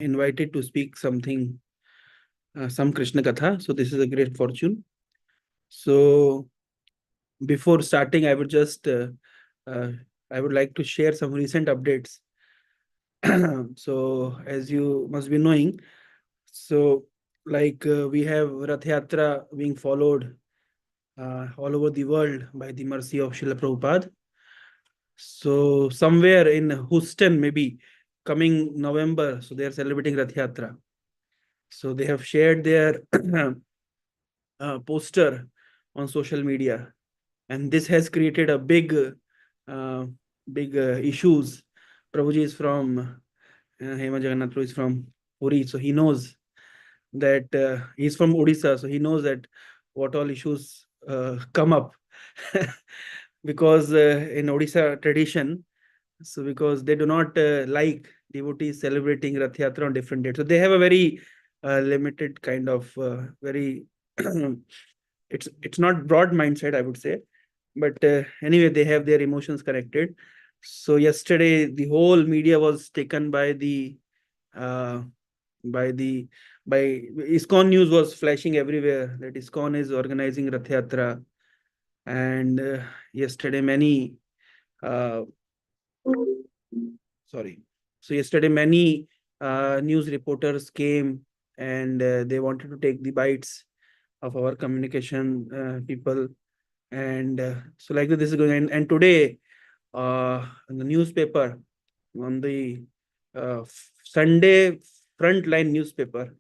invited to speak something, some Krishna Katha. So this is a great fortune. So before starting, uh, I would like to share some recent updates. So as you must be knowing, so we have Rath Yatra being followed all over the world by the mercy of Srila Prabhupada. So somewhere in Houston, maybe coming November, so they are celebrating Rath Yatra. So they have shared their poster on social media, and this has created a uh, big issues. Prabhuji is from Hema Jagannath Prabhu is from Puri, so he knows that he's from Odisha, so he knows that what all issues come up because in Odisha tradition, so because they do not like devotees celebrating Rath Yatra on different dates, so they have a very limited kind of very it's not broad mindset, I would say, but anyway, they have their emotions connected. So yesterday, the whole media was taken uh, by the by ISKCON news was flashing everywhere that ISKCON is organizing Rath Yatra, and yesterday many uh, sorry. So yesterday many news reporters came and they wanted to take the bites of our communication people, and so like this is going. And today, in the newspaper, on the Sunday frontline newspaper,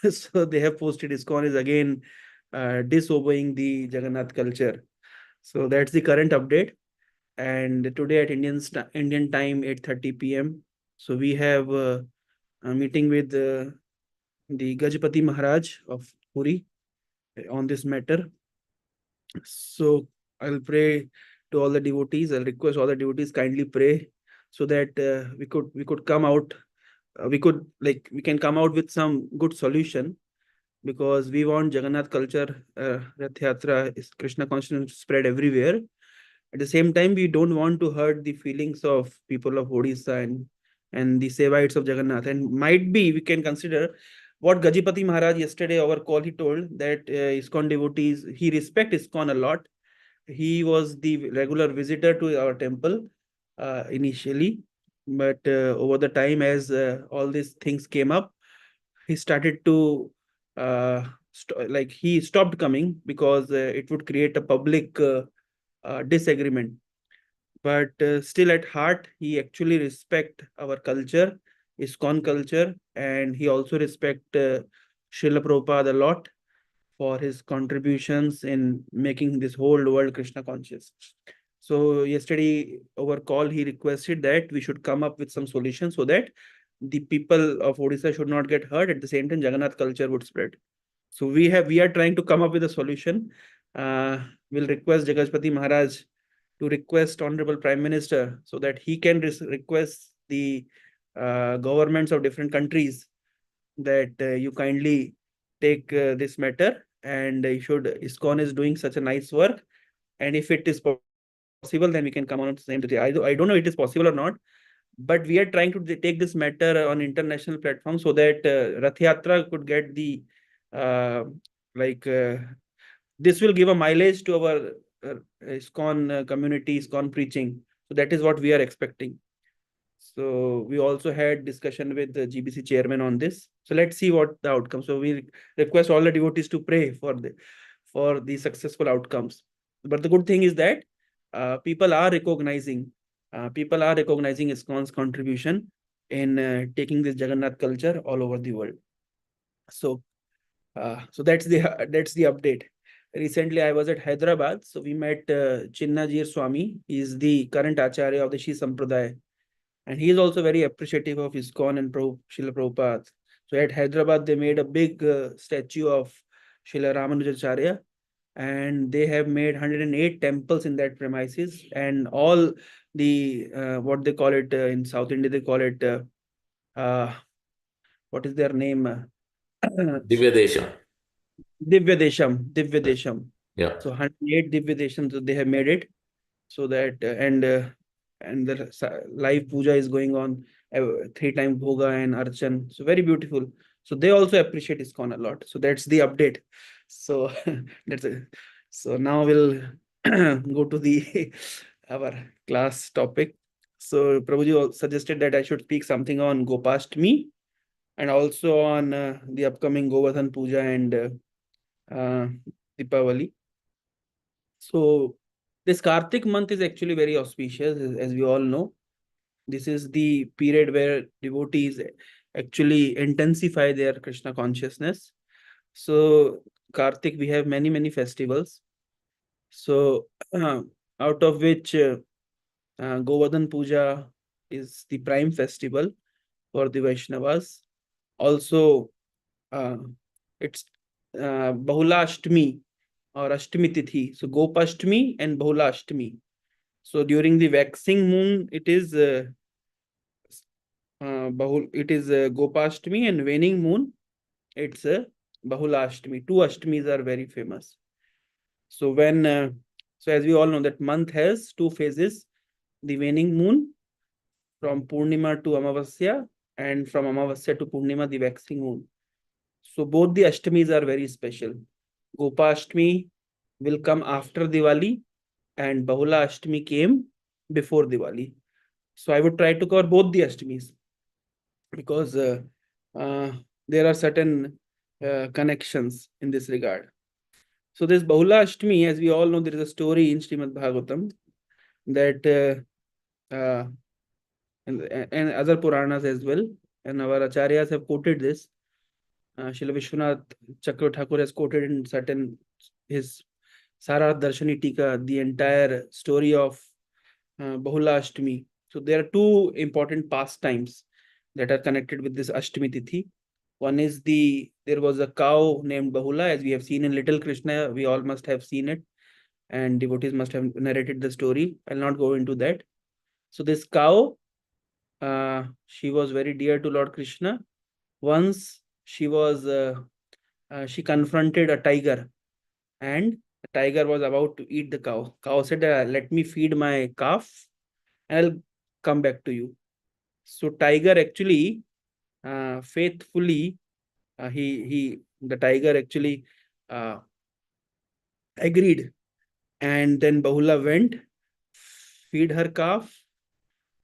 so they have posted ISKCON is again disobeying the Jagannath culture. So that's the current update. And today at Indian time 8:30 p.m. So we have a meeting with the Gajapati Maharaj of Puri on this matter. So I'll pray to all the devotees. I'll request all the devotees kindly pray so that we could come out. We can come out with some good solution, because we want Jagannath culture, Rath Yatra, is Krishna consciousness spread everywhere. At the same time, we don't want to hurt the feelings of people of Odisha and the Sevites of Jagannath. And might be we can consider what Gajapati Maharaj yesterday our call, he told that ISKCON devotees, he respect ISKCON a lot. He was the regular visitor to our temple initially, but over the time, as all these things came up, he started to he stopped coming because it would create a public disagreement. But still at heart, he actually respect our culture, ISKCON culture, and he also respect Srila Prabhupada a lot for his contributions in making this whole world Krishna conscious. So yesterday over call, he requested that we should come up with some solution so that the people of Odisha should not get hurt. At the same time, Jagannath culture would spread. So we are trying to come up with a solution. Uh, we'll request Jagajpati Maharaj to request Honorable Prime Minister so that he can request the governments of different countries that you kindly take this matter, and you should ISKCON is doing such a nice work, and if it is possible, then we can come on at the same day. I don't know if it is possible or not, but we are trying to take this matter on international platform so that Rath Yatra could get the uh, like this will give a mileage to our ISKCON community, ISKCON preaching. So that is what we are expecting. So we also had discussion with the GBC chairman on this. So let's see what the outcome. So we request all the devotees to pray for the successful outcomes. But the good thing is that people are recognizing ISKCON's contribution in taking this Jagannath culture all over the world. So so that's the update. Recently, I was at Hyderabad, so we met Chinnajir Swami. He is the current Acharya of the Shi Sampradaya, and he is also very appreciative of ISKCON and Srila Prabhupada. So at Hyderabad, they made a big statue of Srila Ramanujacharya, and they have made 108 temples in that premises, and all the what they call it in South India, they call it uh, what is their name? Divya Desham. Divya Desham. Yeah. So 108 Divya Desham, so they have made it so that and the live puja is going on, 3 times bhoga and archan. So very beautiful. So they also appreciate ISKCON a lot. So that's the update. So that's it. So now we'll go to the our class topic. So Prabhuji suggested that I should speak something on Gopashtami and also on the upcoming Govardhan Puja and Deepavali. So this Kartik month is actually very auspicious, as we all know. This is the period where devotees actually intensify their Krishna consciousness. So Kartik, we have many festivals. So out of which Govardhan Puja is the prime festival for the Vaishnavas. Also, uh, it's Bahula Ashtami or Ashtami Tithi. So Gopashtami and Bahula Ashtami. So during the waxing moon, it is Gopashtami, and waning moon, it's Bahula Ashtami. Two Ashtamis are very famous. So so as we all know, that month has two phases: the waning moon from Purnima to Amavasya, and from Amavasya to Purnima, the waxing moon. So both the Ashtamis are very special. Gopashtami will come after Diwali, and Bahula Ashtami came before Diwali. So I would try to cover both the Ashtamis because uh, there are certain connections in this regard. So this Bahula Ashtami, as we all know, there is a story in Srimad Bhagavatam that and other Puranas as well, and our Acharyas have quoted this. Srila Vishwanath Chakra Thakur has quoted in certain his Sara Darshani Tika the entire story of Bahula Ashtami. So there are two important pastimes that are connected with this Ashtami Tithi. One is there was a cow named Bahula, as we have seen in Little Krishna. We all must have seen it, and devotees must have narrated the story. I'll not go into that. So this cow, she was very dear to Lord Krishna. Once she confronted a tiger, and the tiger was about to eat the cow. Cow said, "Let me feed my calf, and I'll come back to you." So tiger actually faithfully the tiger actually uh, agreed, and then Bahula went, feed her calf,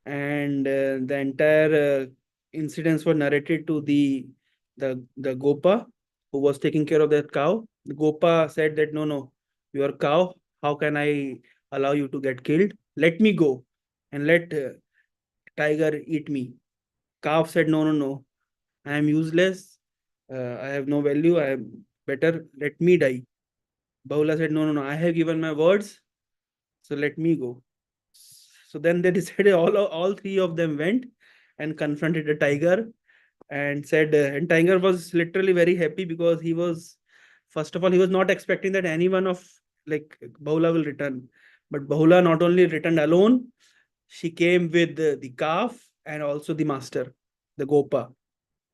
and the entire incidents were narrated to the Gopa who was taking care of that cow. The Gopa said that no, your cow, how can I allow you to get killed? Let me go and let tiger eat me. Calf said no, I am useless. I have no value. I am better. Let me die. Bahula said, no, I have given my words. So let me go. So then they decided all three of them went and confronted the tiger and said, and tiger was literally very happy because first of all, he was not expecting that anyone of like Bahula will return. But Bahula not only returned alone, she came with the calf and also the master, the Gopa.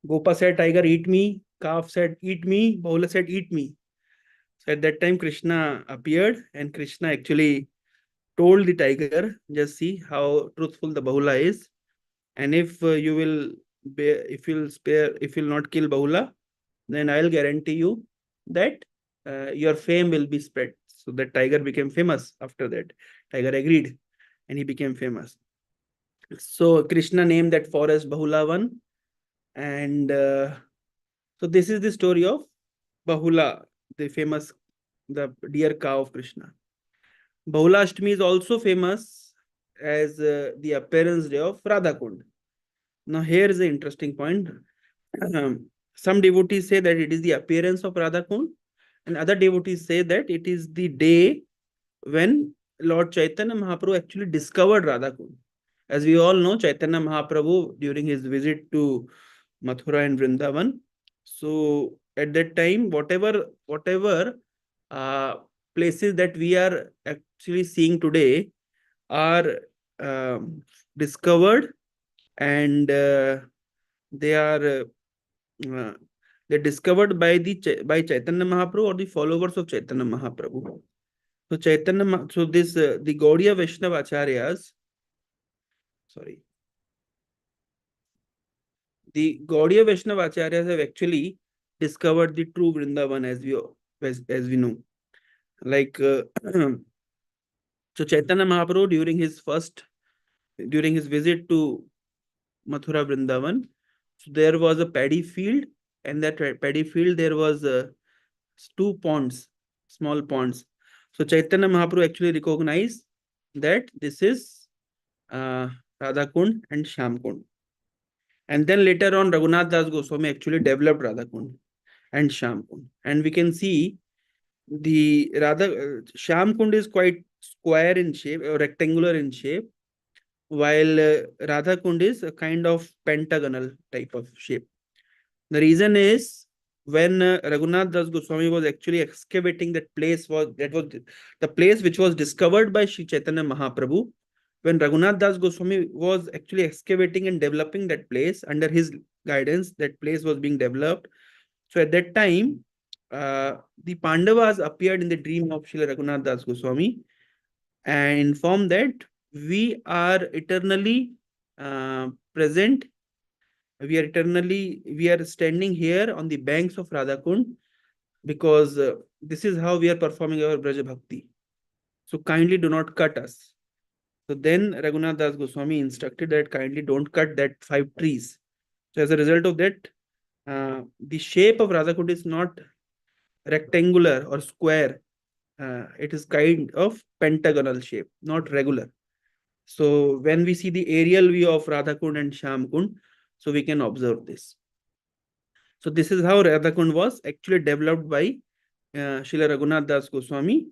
Gopa said, tiger, eat me. Calf said, eat me. Bahula said, eat me. So at that time, Krishna appeared, and Krishna actually told the tiger, just see how truthful the Bahula is. And if you will if you'll not kill Bahula, then I'll guarantee you that your fame will be spread. So that tiger became famous after that. Tiger agreed, and he became famous. So Krishna named that forest Bahulavan, and so this is the story of Bahula, the famous, the deer cow of Krishna. Bahula Ashtami is also famous as the appearance day of Radha Kund. Now here is the interesting point. Some devotees say that it is the appearance of Radha Kund, and other devotees say that it is the day when Lord Chaitanya Mahaprabhu actually discovered Radha Kund. As we all know, Chaitanya Mahaprabhu, during his visit to Mathura and Vrindavan, so at that time, whatever uh, places that we are actually seeing today are discovered, and they are uh, they're discovered by by Chaitanya Mahaprabhu or the followers of Chaitanya Mahaprabhu. So so this the Gaudiya Vaishnava Acharyas, sorry. The Gaudiya Vaishnava Acharyas have actually discovered the true Vrindavan as we know. Like so Chaitanya Mahaprabhu during his visit to Mathura Vrindavan, so there was a paddy field, and that paddy field there was two ponds, small ponds. So Chaitanya Mahaprabhu actually recognized that this is uh, Radha Kund and Shyam Kund. And then later on, Raghunath Das Goswami actually developed Radha Kund and Shyam Kund. And we can see the Shyam Kund is quite square in shape or rectangular in shape, while Radha Kund is a kind of pentagonal type of shape. The reason is when Raghunath Das Goswami was actually excavating that was the place which was discovered by Sri Chaitanya Mahaprabhu. When Raghunath Das Goswami was actually excavating and developing that place under his guidance, that place was being developed. So at that time, the Pandavas appeared in the dream of Srila Raghunath Das Goswami and informed that we are eternally present. We are standing here on the banks of Radhakund because this is how we are performing our Braja Bhakti. So kindly do not cut us. So then Raghunath Das Goswami instructed that kindly don't cut that 5 trees. So as a result of that, the shape of Radhakund is not rectangular or square. It is kind of pentagonal shape, not regular. So when we see the aerial view of Radhakund and Shyamkund, so we can observe this. So this is how Radhakund was actually developed by Srila Raghunath Das Goswami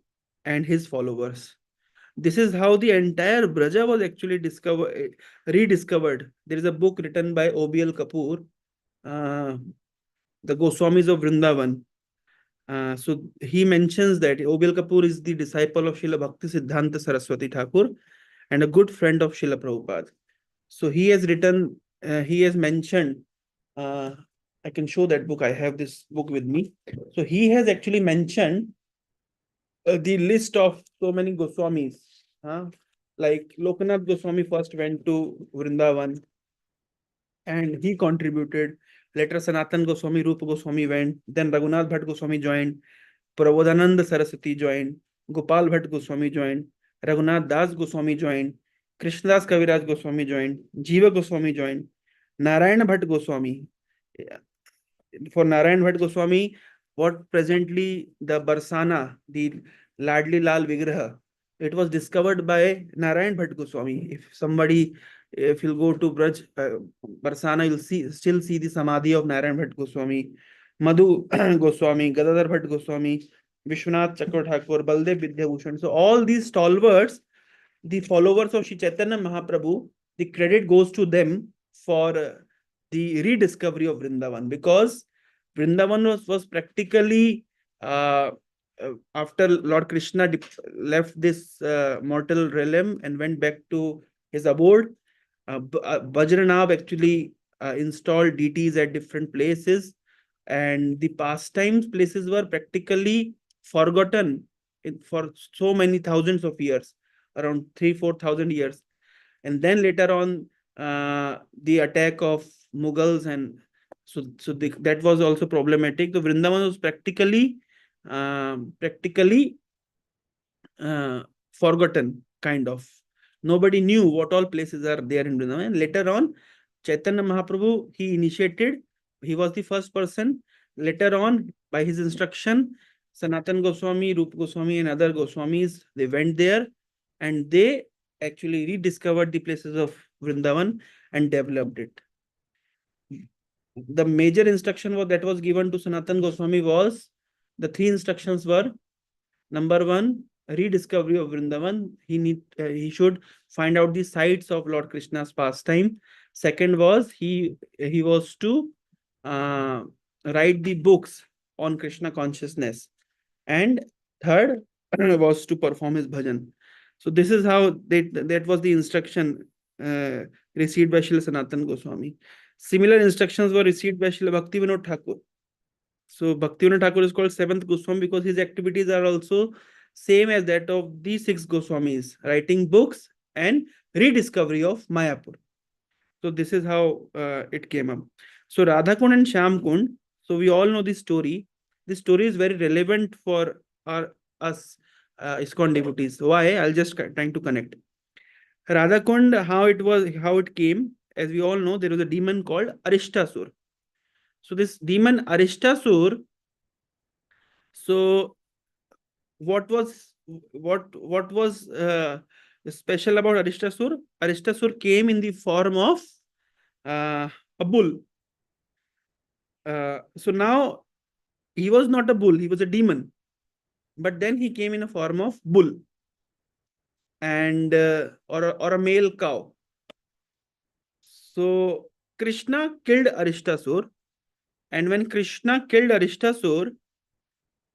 and his followers. This is how the entire Braja was actually rediscovered. There is a book written by OBL Kapoor, The Goswamis of Vrindavan. So he mentions that OBL Kapoor is the disciple of Srila Bhakti Siddhanta Saraswati Thakur and a good friend of Srila Prabhupada. So he has mentioned, I can show that book. I have this book with me. So he has actually mentioned the list of so many Goswamis. Like Lokanath Goswami first went to Vrindavan and he contributed. Later Sanatan Goswami, Rupa Goswami went. Then Raghunath Bhatt Goswami joined. Prabodhananda Saraswati joined. Gopal Bhatt Goswami joined. Raghunath Das Goswami joined. Krishnadas Kaviraj Goswami joined. Jiva Goswami joined. Narayana Bhatt Goswami. For Narayan Bhatt Goswami, what presently the Barsana, the Ladli Lal Vigraha, it was discovered by Narayan Bhatt Goswami. If you'll go to Barsana, you'll still see the Samadhi of Narayan Bhatt Goswami, Madhu Goswami, Gadadhar Bhatt Goswami, Vishwanath Chakra Thakur, Baldev Vidyabhushan. So all these stalwarts, the followers of Sri Chaitanya Mahaprabhu, the credit goes to them for the rediscovery of Vrindavan, because Vrindavan was practically after Lord Krishna left this mortal realm and went back to his abode. Vajranav actually installed deities at different places, and the pastimes places were practically forgotten for so many thousands of years, around 3,000-4,000 years. And then later on, the attack of Mughals, and that was also problematic. The Vrindavan was practically forgotten, kind of. Nobody knew what all places are there in Vrindavan. And later on, Chaitanya Mahaprabhu, he was the first person. Later on, by his instruction, Sanatan Goswami, Rupa Goswami, and other Goswamis, they went there and they actually rediscovered the places of Vrindavan and developed it. The major instruction that was given to Sanatan Goswami was, the 3 instructions were: number 1, rediscovery of Vrindavan. He should find out the sites of Lord Krishna's pastime. Second was he was to write the books on Krishna consciousness. And third was to perform his bhajan. So this is how that was the instruction received by Srila Sanatan Goswami. Similar instructions were received by Srila Bhaktivinoda Thakur. So Bhaktivinoda Thakur is called 7th Goswami because his activities are also same as that of these 6 Goswamis, writing books and rediscovery of Mayapur. So this is how it came up. So Radha Kund and Shyam Kund. So we all know this story. This story is very relevant for our us ISKCON devotees. Why? I'll just trying to connect. Radha Kund, how it came. As we all know, there was a demon called Arishtasur. So this demon Arishtasur. So what was special about Arishtasur? Arishtasur came in the form of a bull. So now he was not a bull, he was a demon. But then he came in a form of bull and or a male cow. So Krishna killed Arishtasur, and when Krishna killed Arishtasur,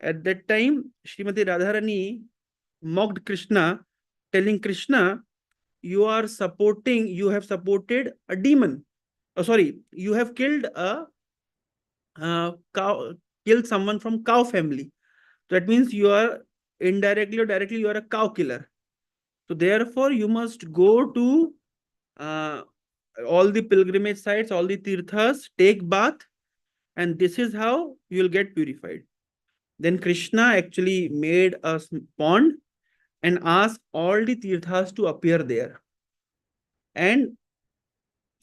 at that time Srimati Radharani mocked Krishna, telling Krishna, you have supported a demon. Oh, sorry, you have killed a cow, killed someone from cow family. That means you are indirectly or directly you are a cow killer. So therefore, you must go to uh, all the pilgrimage sites, all the tirthas, take bath, and this is how you will get purified. Then Krishna actually made a pond and asked all the tirthas to appear there. And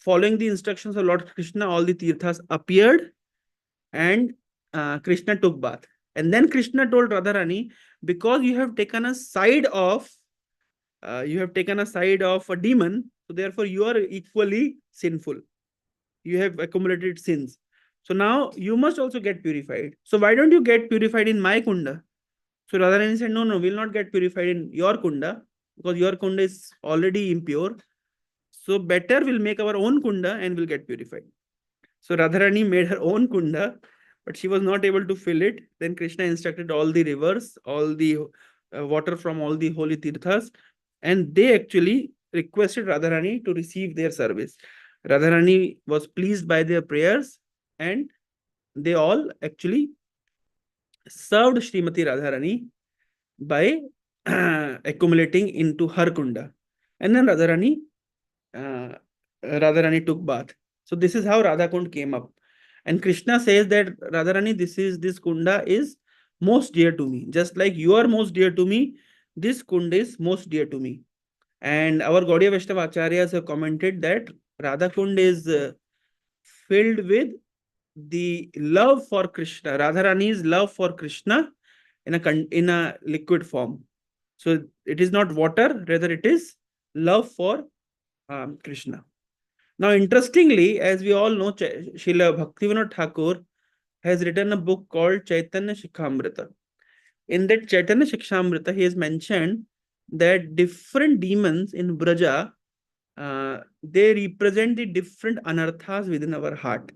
following the instructions of Lord Krishna, all the tirthas appeared, and Krishna took bath. And then Krishna told Radharani, because you have taken a side of a demon, so therefore you are equally sinful. You have accumulated sins. So now you must also get purified. So why don't you get purified in my kunda? So Radharani said, no, we'll not get purified in your kunda because your kunda is already impure. So better we'll make our own kunda and we'll get purified. So Radharani made her own kunda, but she was not able to fill it. Then Krishna instructed all the rivers, all the water from all the holy tirthas, and they actually requested Radharani to receive their service. Radharani was pleased by their prayers, and they all actually served Srimati Radharani by accumulating into her kunda. And then Radharani took bath. So this is how Radha Kund came up. And Krishna says that Radharani, this kunda is most dear to me. Just like you are most dear to me, this kunda is most dear to me. And our Gaudiya Vaishnava Acharyas have commented that Radha Kund is filled with the love for Krishna, Radharani's love for Krishna in a liquid form. So it is not water, rather it is love for Krishna. Now, interestingly, as we all know, Srila Bhaktivinoda Thakur has written a book called Chaitanya Shikhamrita. In that Chaitanya Shikshamrita, he has mentioned that different demons in Braja, they represent the different anarthas within our heart.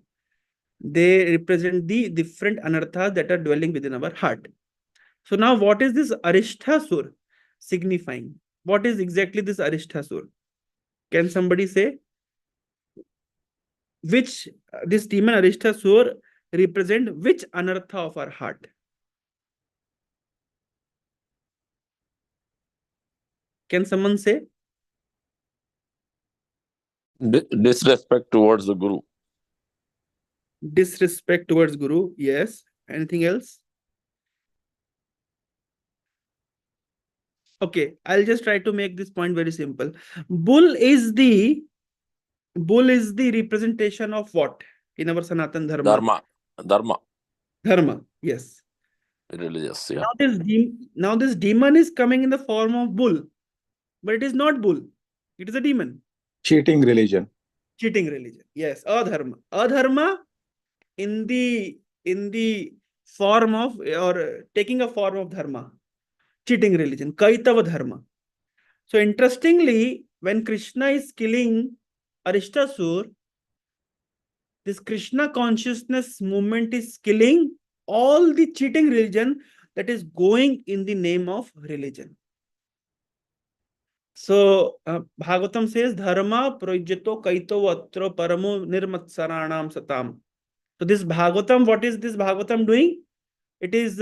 They represent the different anarthas that are dwelling within our heart. So now what is this Arishtasur signifying? What is exactly this Arishtasur? Can somebody say? Which this demon Arishtasur represent which anartha of our heart? Can someone say? Disrespect towards the Guru. Disrespect towards Guru. Yes. Anything else? Okay, I'll just try to make this point very simple. Bull is the representation of what in our Sanatan Dharma? Dharma. Yes. Religious, yeah. Now this demon is coming in the form of bull, but it is not bull. It is a demon. Cheating religion. Yes, adharma. Adharma in the form of or taking a form of dharma. Cheating religion. Kaitava dharma. So interestingly, when Krishna is killing Arishtasur, this Krishna consciousness movement is killing all the cheating religion that is going in the name of religion. So Bhagavatam says, Dharma projyato kaito atra paramo nirmatsaranam satam. So this Bhagavatam, what is this Bhagavatam doing? It is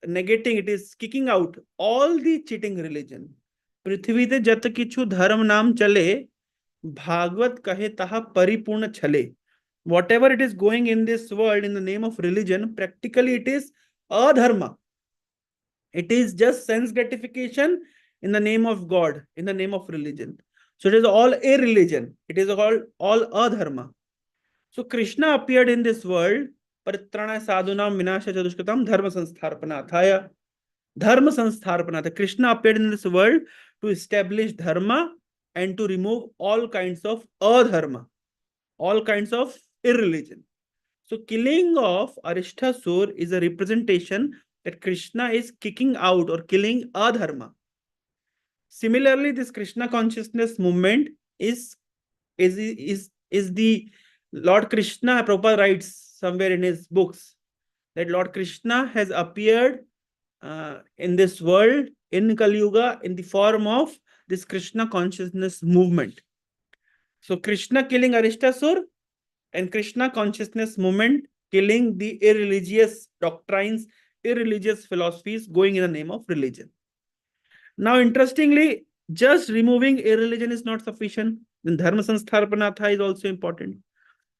negating, it is kicking out all the cheating religion. पृथ्वी ते जत किछु धर्म नाम चले, भागवत कहे तहा परिपूर्ण छले. Whatever it is going in this world in the name of religion, practically it is adharma. It is just sense gratification in the name of God, in the name of religion. So it is all a religion. It is all adharma. So Krishna appeared in this world, paritrana sadhunam vinasha chadushkatam dharma samstharpanathaya. Dharma samstharpanatha. Krishna appeared in this world to establish dharma and to remove all kinds of adharma, all kinds of irreligion. So killing of Arishtasur is a representation that Krishna is kicking out or killing adharma. Similarly, this Krishna consciousness movement is the Lord Krishna. Prabhupada writes somewhere in his books that Lord Krishna has appeared in this world in Kali Yuga in the form of this Krishna consciousness movement. So Krishna killing Arishtasur and Krishna consciousness movement killing the irreligious doctrines, irreligious philosophies going in the name of religion. Now, interestingly, just removing irreligion is not sufficient. Then Dharma Samstharpanatha is also important.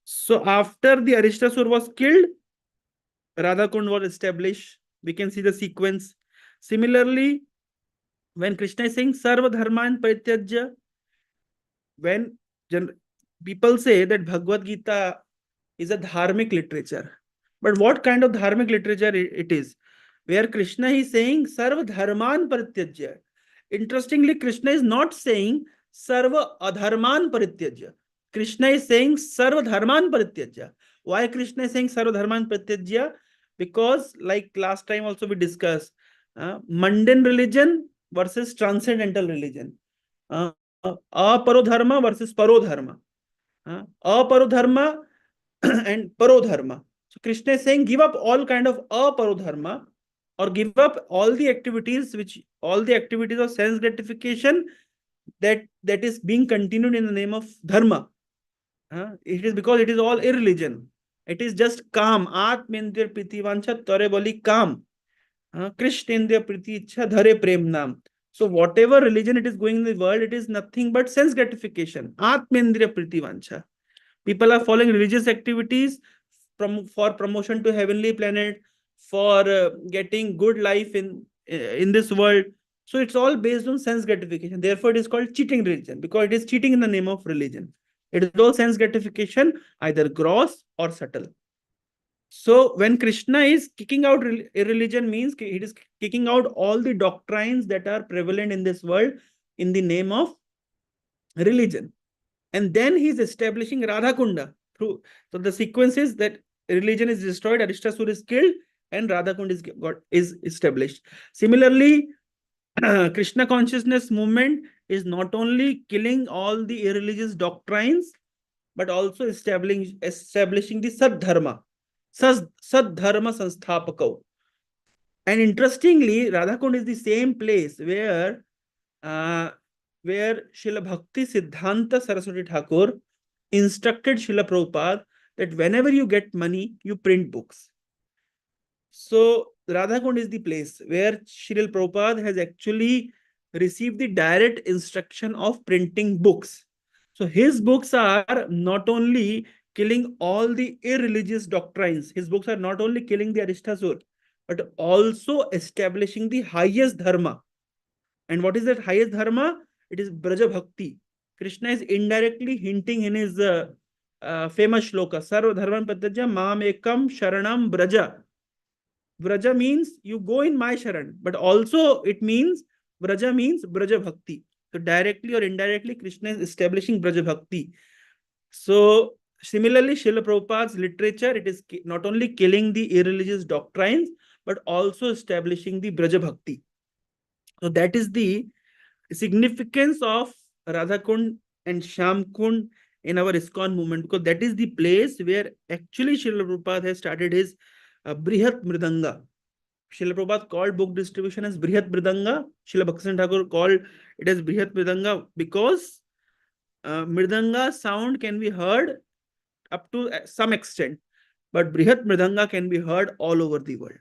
So after the Arishtasur was killed, Radhakund was established. We can see the sequence. Similarly, when Krishna is saying Sarva Dharman Parityajya, when people say that Bhagavad Gita is a dharmic literature. But what kind of dharmic literature it is? Where Krishna is saying Sarva Dharman Parityajya. Interestingly, Krishna is not saying Sarva Adharman Parityajya. Krishna is saying Sarva Dharman Parityajya. Why Krishna is saying Sarva Dharman Parityajya? Because, like last time also we discussed, mundane religion versus transcendental religion. Aparodharma versus parodharma. Aparodharma and parodharma. So Krishna is saying give up all kind of aparodharma or give up all the activities of sense gratification that is being continued in the name of dharma. It is because it is all irreligion. It is just kam. Atmendra priti vancha tare boli kam. Krishnendra priti ichha dhare prem nam. So whatever religion it is going in the world, it is nothing but sense gratification. Atmendra priti vancha. People are following religious activities for promotion to heavenly planet, for getting good life in this world. So it's all based on sense gratification. Therefore, it is called cheating religion because it is cheating in the name of religion. It is all sense gratification, either gross or subtle. So when Krishna is kicking out irreligion, means it is kicking out all the doctrines that are prevalent in this world in the name of religion. And then he is establishing Radhakunda. So the sequence is that religion is destroyed, Arishtasur is killed, and Radhakund is established. Similarly, Krishna consciousness movement is not only killing all the irreligious doctrines, but also establishing the Sadharma. Sadharma Sanstapako. And interestingly, Radhakund is the same place where Srila Bhakti Siddhanta Saraswati Thakur instructed Srila Prabhupada that whenever you get money, you print books. So Radhakund is the place where Srila Prabhupada has actually received the direct instruction of printing books. So his books are not only killing all the irreligious doctrines, his books are not only killing the Arishtasur, but also establishing the highest dharma. And what is that highest dharma? It is Braja Bhakti. Krishna is indirectly hinting in his famous shloka, Sarva Dharman Patajya Mam Ekam Sharanam Braja. Braja means you go in my Sharan, but also it means Braja means Braja Bhakti. So directly or indirectly, Krishna is establishing Braja Bhakti. So similarly, Srila Prabhupada's literature, it is not only killing the irreligious doctrines, but also establishing the Braja Bhakti. So that is the significance of Radhakund and Shyamkund in our ISKCON movement, because that is the place where actually Srila Prabhupada has started his Brihat Mridanga. Srila Prabhupada called book distribution as Brihat Mridanga. Srila Bhakti Thakur called it as Brihat Mridanga because Mridanga sound can be heard up to some extent, but Brihat Mridanga can be heard all over the world.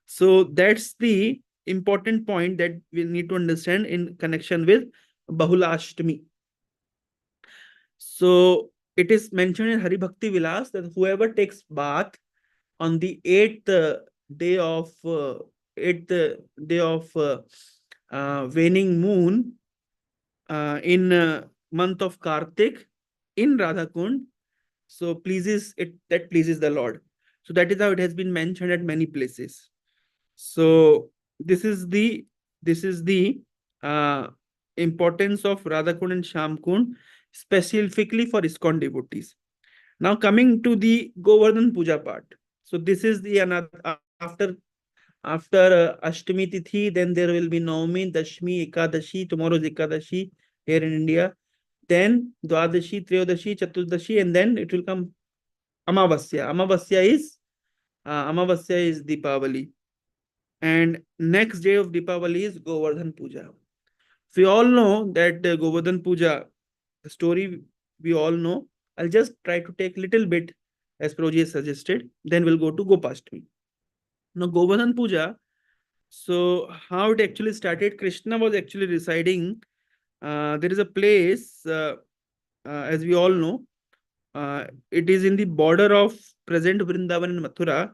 So that's the important point that we need to understand in connection with Bahulashtami. So it is mentioned in Hari Bhakti Vilas that whoever takes bath on the day of eighth day of waning moon in month of Kartik in Radhakund, so pleases it, that pleases the Lord. So that is how it has been mentioned at many places. So this is the uh, importance of Radhakund and Shamkund specifically for ISKCON devotees. Now coming to the Govardhan Puja part. So this is the after Ashtami Tithi, then there will be Navami, Dashmi, Ekadashi. Tomorrow is Ekadashi here in India. Then Dwadashi, Triyadashi, Chaturdashi, and then it will come Amavasya. Amavasya is Deepavali. And next day of Deepavali is Govardhan Puja. We all know that Govardhan Puja, the story we all know. I'll just try to take little bit as Proji has suggested. Then we'll go to Gopashtami. Now Govardhan Puja, so how it actually started, Krishna was actually residing. There is a place, as we all know, it is in the border of present Vrindavan and Mathura,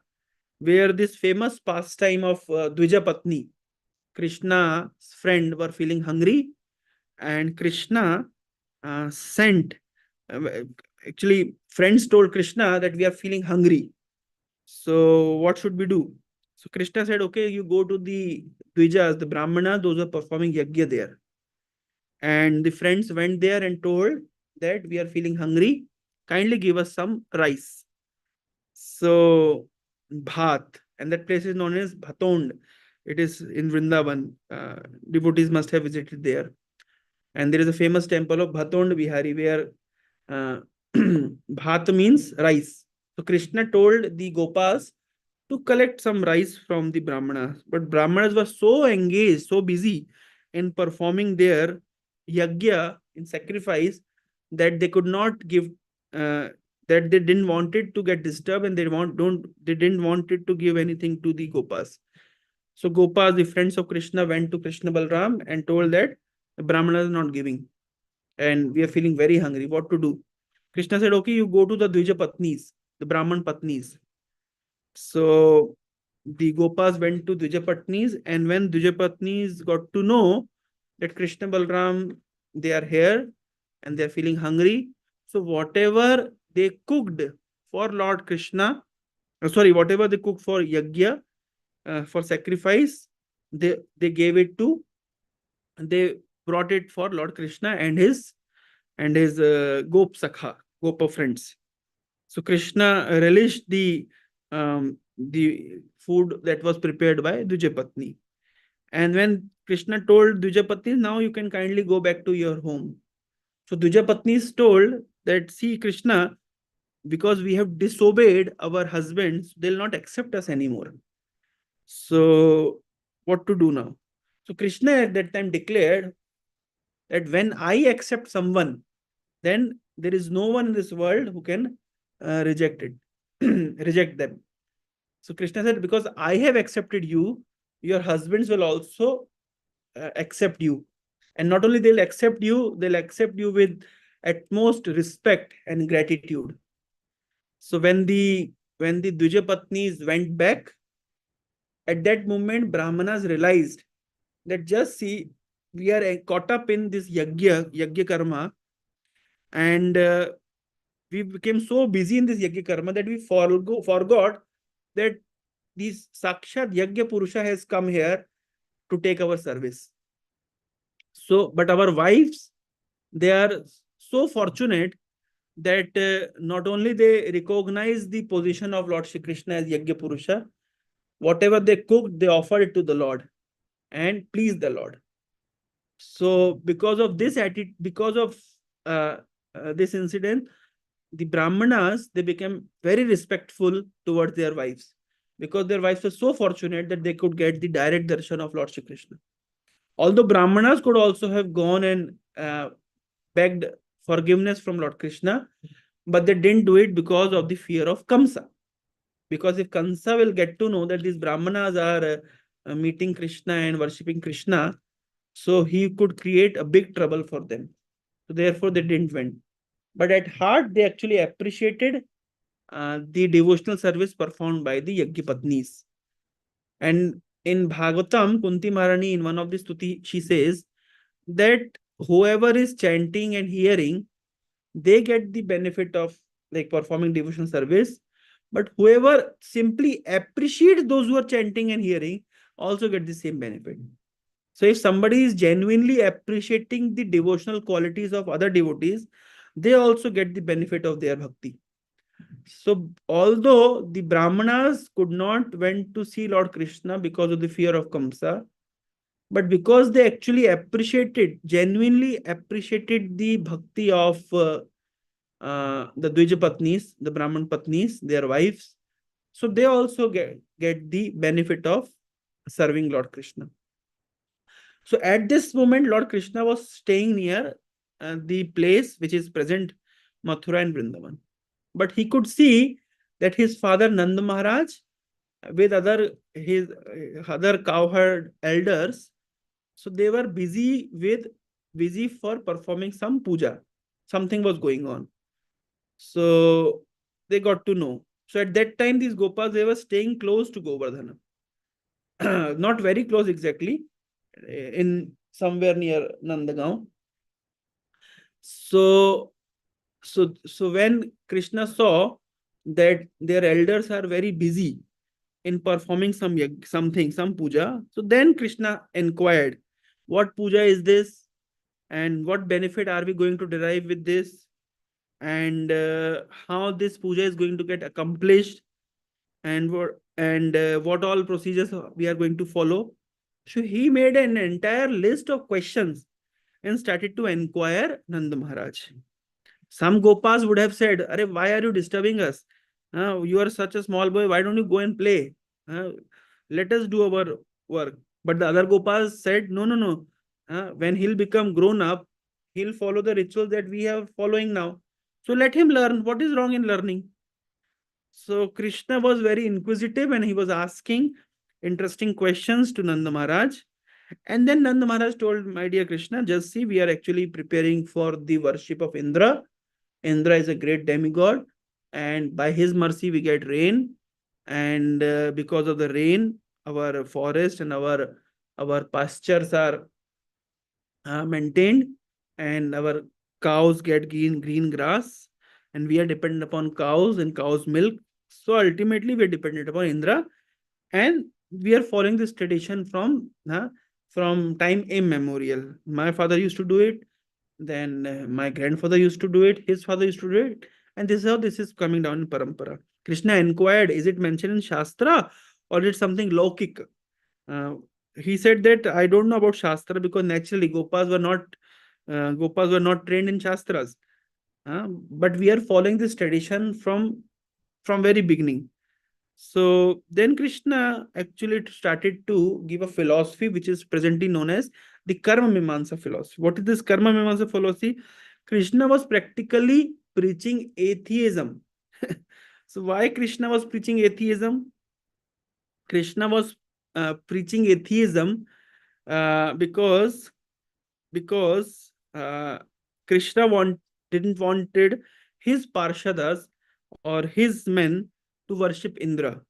where this famous pastime of Dvija Patni, Krishna's friend, were feeling hungry, and Krishna sent. Actually, friends told Krishna that we are feeling hungry. So what should we do? So Krishna said, okay, you go to the Dvijas, the Brahmanas, those are performing yajna there. And the friends went there and told that we are feeling hungry. Kindly give us some rice. So Bhat, and that place is known as Bhatond. It is in Vrindavan. Devotees must have visited there. And there is a famous temple of Bhatond Vihari where Bhat means rice. So Krishna told the Gopas to collect some rice from the Brahmanas. But Brahmanas were so engaged, so busy in performing their yajna, in sacrifice, that they could not give, that they didn't want it to get disturbed, and they didn't want it to give anything to the Gopas. So Gopas, the friends of Krishna, went to Krishna Balram and told that the Brahmana is not giving, and we are feeling very hungry. What to do? Krishna said, okay, you go to the Dvija Patnis, the Brahman Patnis. So the Gopas went to Dvija Patnis, and when Dvija Patnis got to know that Krishna Balram, they are here and they are feeling hungry, so whatever they cooked for Lord Krishna, whatever they cooked for yajna, for sacrifice, they brought it for Lord Krishna and his Gop Sakha, Gopa friends. So Krishna relished the food that was prepared by Dvijapatni. And when Krishna told Dvijapatni, now you can kindly go back to your home. So Dvijapatni is told that, see Krishna, because we have disobeyed our husbands, they'll not accept us anymore. So what to do now? So Krishna at that time declared that when I accept someone, then there is no one in this world who can reject them. So Krishna said, because I have accepted you, your husbands will also accept you. And not only they'll accept you with utmost respect and gratitude. So when the Dvija Patnis went back, at that moment, Brahmanas realized that, just see, we are caught up in this yajna karma, and we became so busy in this yajna karma that we forgot that this Sakshat Yajna Purusha has come here to take our service. So, but our wives, they are so fortunate that not only they recognize the position of Lord Shri Krishna as Yajna Purusha, whatever they cooked, they offered it to the Lord and pleased the Lord. So because of this attitude, because of this incident, the Brahmanas, they became very respectful towards their wives, because their wives were so fortunate that they could get the direct darshan of Lord Shri Krishna. Although Brahmanas could also have gone and begged forgiveness from Lord Krishna, but they didn't do it because of the fear of Kamsa. Because if Kamsa will get to know that these Brahmanas are meeting Krishna and worshipping Krishna, so he could create a big trouble for them. So therefore, they didn't went. But at heart, they actually appreciated the devotional service performed by the Yajnapatnis. And in Bhagavatam, Kunti Maharani, in one of the stuti, she says that whoever is chanting and hearing, they get the benefit of like performing devotional service. But whoever simply appreciates those who are chanting and hearing also get the same benefit. So if somebody is genuinely appreciating the devotional qualities of other devotees, they also get the benefit of their bhakti. So although the Brahmanas could not went to see Lord Krishna because of the fear of Kamsa, but because they actually appreciated, genuinely appreciated the bhakti of the Dvija Patnis, the Brahman Patnis, their wives, so they also get the benefit of serving Lord Krishna. So at this moment, Lord Krishna was staying near the place which is present Mathura and Vrindavan. But he could see that his father Nanda Maharaj with his other cowherd elders, so they were busy for performing some puja. Something was going on. So they got to know. So at that time, these Gopas, they were staying close to Govardhana. Not very close exactly, in somewhere near Nandagaon. So when Krishna saw that their elders are very busy in performing some puja, so then Krishna inquired, what puja is this? And what benefit are we going to derive with this? And how this puja is going to get accomplished? And what all procedures we are going to follow? So he made an entire list of questions and started to inquire Nanda Maharaj. Some Gopas would have said, Arey, why are you disturbing us? You are such a small boy. Why don't you go and play? Let us do our work. But the other Gopas said, no, no, no. When he'll become grown up, he'll follow the rituals that we are following now. So let him learn. What is wrong in learning? So Krishna was very inquisitive and he was asking interesting questions to Nanda Maharaj. And then Nanda Maharaj told, my dear Krishna, just see, we are actually preparing for the worship of Indra. Indra is a great demigod, and by his mercy we get rain. And because of the rain, our forest and our pastures are maintained, and our cows get green grass, and we are dependent upon cows and cows' milk. So ultimately, we are dependent upon Indra, and we are following this tradition from time immemorial. My father used to do it, then my grandfather used to do it, his father used to do it, and this is how this is coming down in parampara. Krishna inquired, is it mentioned in Shastra or is it something Lokik? Uh, he said that I don't know about Shastra because naturally Gopas were not trained in Shastras. But we are following this tradition from very beginning. So then Krishna actually started to give a philosophy which is presently known as the Karma Mimamsa philosophy. What is this Karma Mimamsa philosophy? Krishna was practically preaching atheism. So why Krishna was preaching atheism? Krishna was preaching atheism because Krishna didn't wanted his parshadas or his men to worship Indra.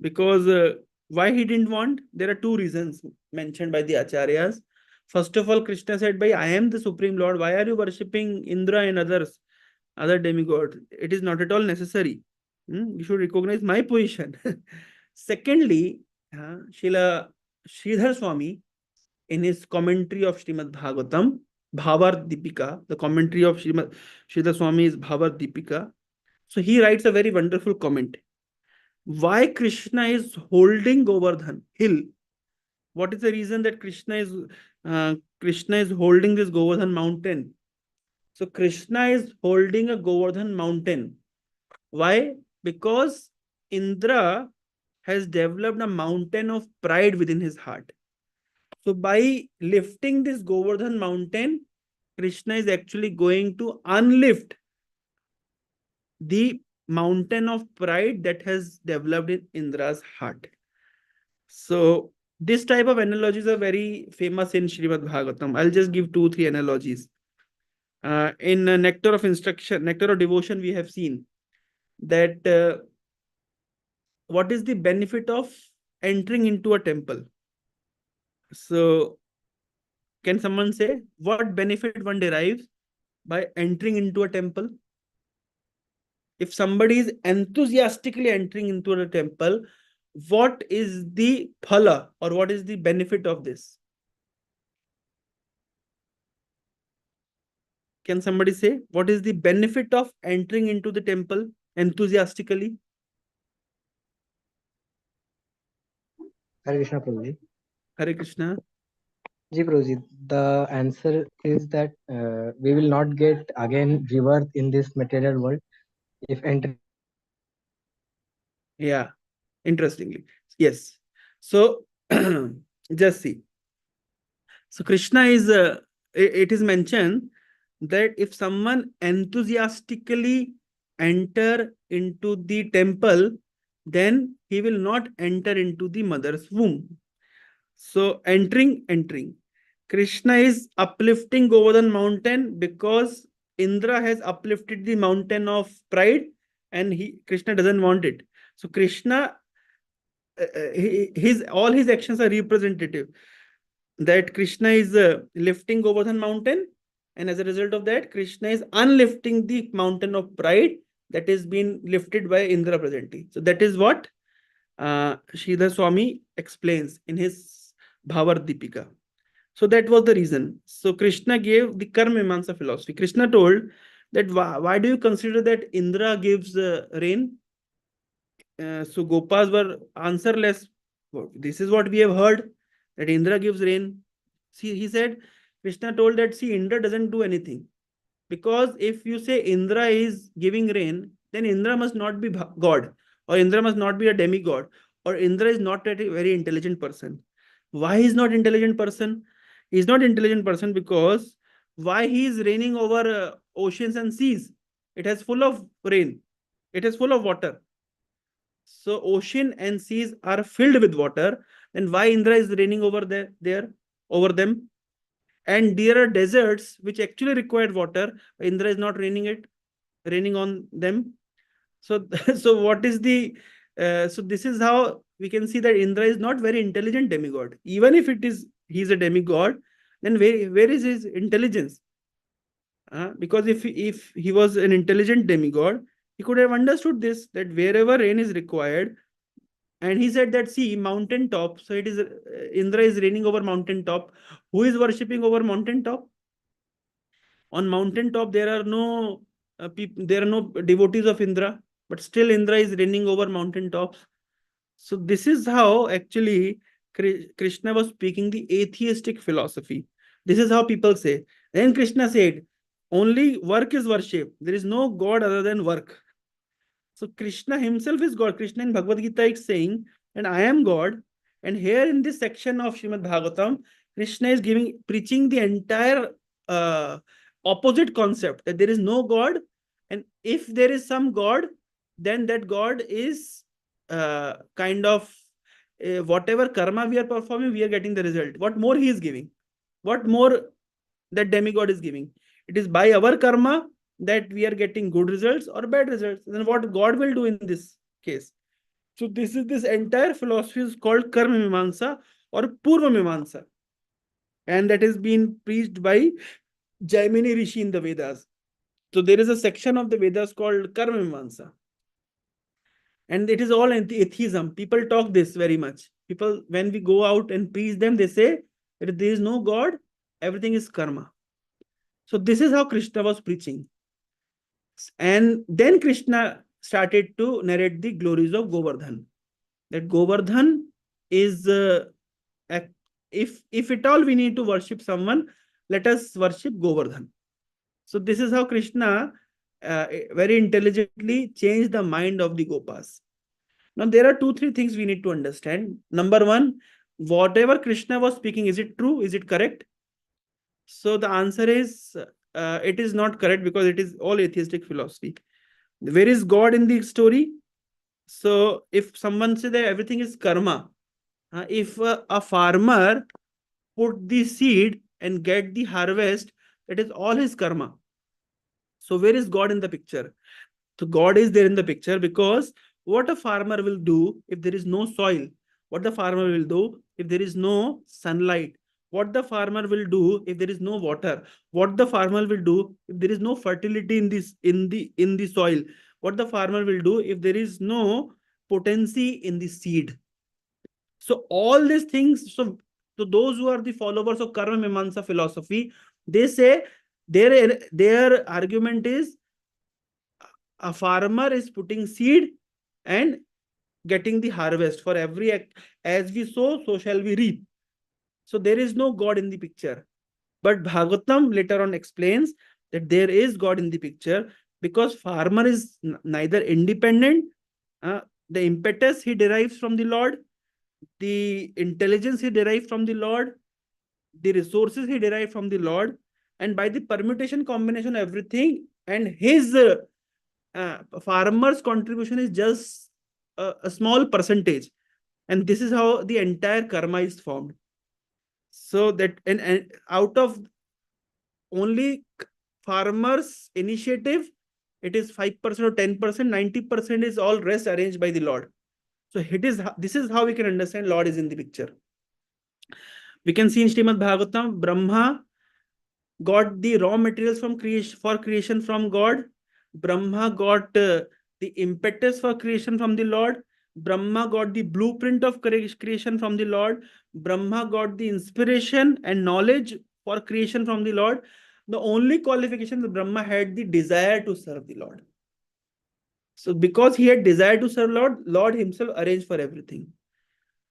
Because why he didn't want? There are two reasons mentioned by the acharyas. First of all, Krishna said, "By I am the supreme Lord. Why are you worshipping Indra and other demigods? It is not at all necessary. You should recognize my position." Secondly, Srila Sridhar Swami, in his commentary of Srimad Bhagavatam, Bhavar Deepika, the commentary of Sridhar Swami is Bhavar Deepika. So he writes a very wonderful comment. Why Krishna is holding Govardhan hill? What is the reason that Krishna is holding this Govardhan mountain? So Krishna is holding a Govardhan mountain. Why? Because Indra has developed a mountain of pride within his heart. So by lifting this Govardhan mountain, Krishna is actually going to unlift the mountain of pride that has developed in Indra's heart. So This type of analogies are very famous in Srimad Bhagavatam. I'll just give 2, 3 analogies. In Nectar of Instruction, Nectar of Devotion, we have seen that what is the benefit of entering into a temple? So, can someone say what benefit one derives by entering into a temple? If somebody is enthusiastically entering into a temple, what is the phala or what is the benefit of this? Can somebody say what is the benefit of entering into the temple enthusiastically? Hare Krishna, Prabhuji. Hare Krishna. Ji, Prabhuji, the answer is that we will not get again rebirth in this material world if entering. Yeah, interestingly. Yes. So, just see. So, Krishna is, it is mentioned that if someone enthusiastically enter into the temple, then he will not enter into the mother's womb. So entering. Krishna is uplifting Govardhan mountain because Indra has uplifted the mountain of pride and Krishna doesn't want it. So Krishna, his all his actions are representative. That Krishna is lifting Govardhan mountain, and as a result of that, Krishna is unlifting the mountain of pride that is being lifted by Indra presently. So that is what Sridhar Swami explains in his Bhavar Deepika. So that was the reason. So Krishna gave the Karma Mimamsa philosophy. Krishna told that why do you consider that Indra gives rain? So Gopas were answerless. This is what we have heard, that Indra gives rain. See, he said, Krishna told that, see, Indra doesn't do anything. Because if you say Indra is giving rain, then Indra must not be God, or Indra must not be a demigod, or Indra is not a very intelligent person. Why he is not intelligent person? He is not intelligent person because why he is reigning over oceans and seas? It has full of rain. It is full of water. So ocean and seas are filled with water. Then why Indra is reigning over there over them? And there are deserts which actually require water. Indra is not raining on them. So, so what is the? So this is how we can see that Indra is not very intelligent demigod. Even if he's a demigod, then where is his intelligence? Because if he was an intelligent demigod, he could have understood this, that wherever rain is required, and he said that, see, mountain top. So it is Indra is reigning over mountain top. Who is worshipping over mountain top? On mountain top, there are no there are no devotees of Indra, but still Indra is reigning over mountain tops. So this is how actually Krishna was speaking the atheistic philosophy. This is how people say. Then Krishna said, only work is worship. There is no God other than work. So Krishna himself is God. Krishna in Bhagavad Gita is saying, and I am God. And here in this section of Srimad Bhagavatam, Krishna is preaching the entire opposite concept, that there is no God. And if there is some God, then that God is kind of whatever karma we are performing, we are getting the result. What more he is giving? What more that demigod is giving? It is by our karma that we are getting good results or bad results. Then what God will do in this case? So this entire philosophy is called Karma Mimamsa or Purva Mimamsa. And that is being preached by Jaimini Rishi in the Vedas. So there is a section of the Vedas called Karma Mimamsa. And it is all atheism. People talk this very much. People, when we go out and preach them, they say that there is no God, everything is karma. So this is how Krishna was preaching. And then Krishna started to narrate the glories of Govardhan. That Govardhan is, if at all we need to worship someone, let us worship Govardhan. So this is how Krishna very intelligently changed the mind of the Gopas. Now there are 2-3 things we need to understand. Number one, whatever Krishna was speaking, is it true? Is it correct? So the answer is it is not correct, because it is all atheistic philosophy. Where is God in the story? So if someone says that everything is karma, If a farmer put the seed and get the harvest, it is all his karma. So where is God in the picture? So God is there in the picture because what a farmer will do if there is no soil, what the farmer will do if there is no sunlight, what the farmer will do if there is no water, what the farmer will do if there is no fertility in this in the soil, what the farmer will do if there is no potency in the seed. So all these things, so those who are the followers of Karma Mimamsa philosophy, they say their argument is a farmer is putting seed and getting the harvest. For every act, as we sow, so shall we reap. So there is no God in the picture. But Bhagavatam later on explains that there is God in the picture because farmer is neither independent, the impetus he derives from the Lord, the intelligence he derives from the Lord, the resources he derived from the Lord, and by the permutation combination of everything, and his farmer's contribution is just a small percentage. And this is how the entire karma is formed. So that, and out of only farmer's initiative, it is 5% or 10%, 90% is all rest arranged by the Lord. So this is how we can understand Lord is in the picture. We can see in Srimad Bhagavatam, Brahma got the raw materials from creation from God. Brahma got the impetus for creation from the Lord. Brahma got the blueprint of creation from the Lord. Brahma got the inspiration and knowledge for creation from the Lord. The only qualification that Brahma had the desire to serve the Lord. So because he had desire to serve Lord, Lord himself arranged for everything.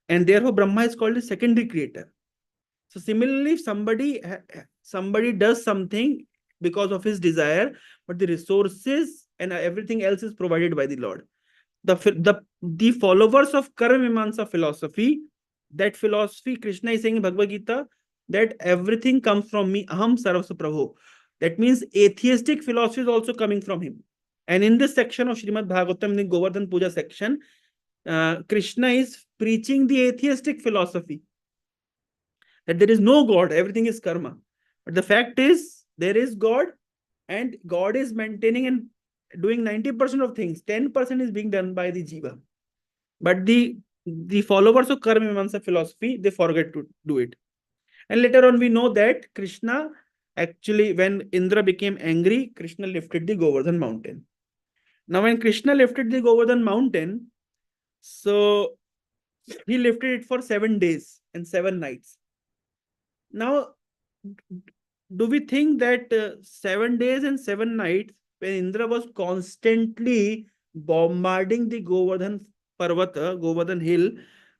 And therefore Brahma is called the secondary creator. So similarly, if somebody does something because of his desire, but the resources and everything else is provided by the Lord. The followers of Karma Mimamsa philosophy, that philosophy, Krishna is saying in Bhagavad Gita that everything comes from me, aham sarvasva prabhu. That means atheistic philosophy is also coming from him. And in this section of Srimad Bhagavatam, in the Govardhan Puja section, Krishna is preaching the atheistic philosophy that there is no God, everything is karma. But the fact is, there is God, and God is maintaining and doing 90% of things. 10% is being done by the jiva. But the followers of Karma Mimamsa philosophy, they forget to do it. And later on, we know that Krishna, actually, when Indra became angry, Krishna lifted the Govardhan mountain. Now, when Krishna lifted the Govardhan mountain, so he lifted it for 7 days and 7 nights. Now, do we think that 7 days and 7 nights, when Indra was constantly bombarding the Govardhan Parvata, Govardhan hill,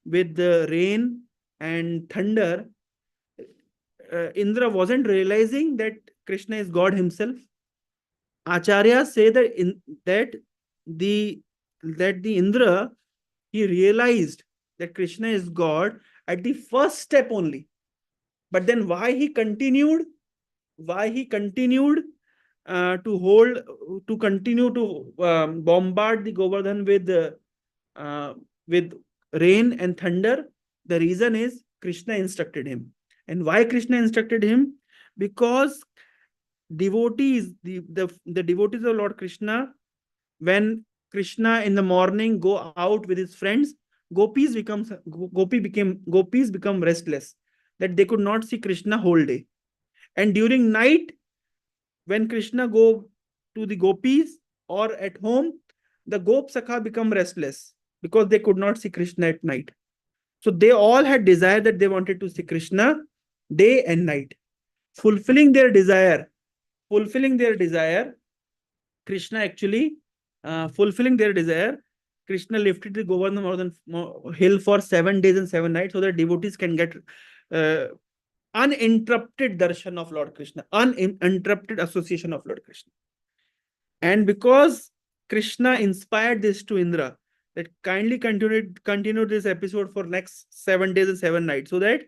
with the rain and thunder, Indra wasn't realizing that Krishna is God himself? Acharyas say that the Indra, he realized that Krishna is God at the first step only. But then why he continued to continue to bombard the Govardhan with rain and thunder? The reason is Krishna instructed him. And why Krishna instructed him? Because devotees, the devotees of Lord Krishna, when Krishna in the morning go out with his friends, gopis become restless, that they could not see Krishna whole day. And during night, when Krishna go to the gopis or at home, the Gop Sakha become restless because they could not see Krishna at night. So they all had desire that they wanted to see Krishna day and night. Fulfilling their desire, Krishna actually, fulfilling their desire, Krishna lifted the Govardhan hill for 7 days and 7 nights so that devotees can get uninterrupted darshan of Lord Krishna, uninterrupted association of Lord Krishna. And because Krishna inspired this to Indra, that kindly continue this episode for next 7 days and 7 nights, so that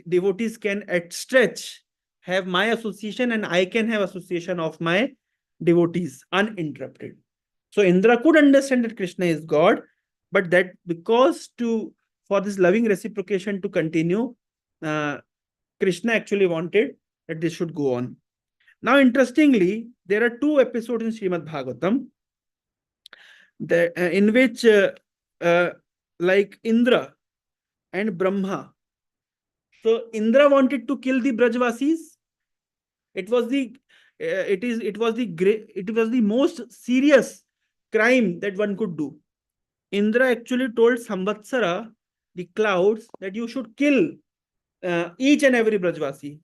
devotees can at stretch have my association and I can have association of my devotees uninterrupted. So Indra could understand that Krishna is God, but that because for this loving reciprocation to continue, Krishna actually wanted that this should go on. Now, interestingly, there are two episodes in Srimad Bhagavatam in which, like Indra and Brahma. So Indra wanted to kill the Brajvasis. It was the it was the most serious crime that one could do. Indra actually told Samvatsara, the clouds, that you should kill each and every Brajvasi.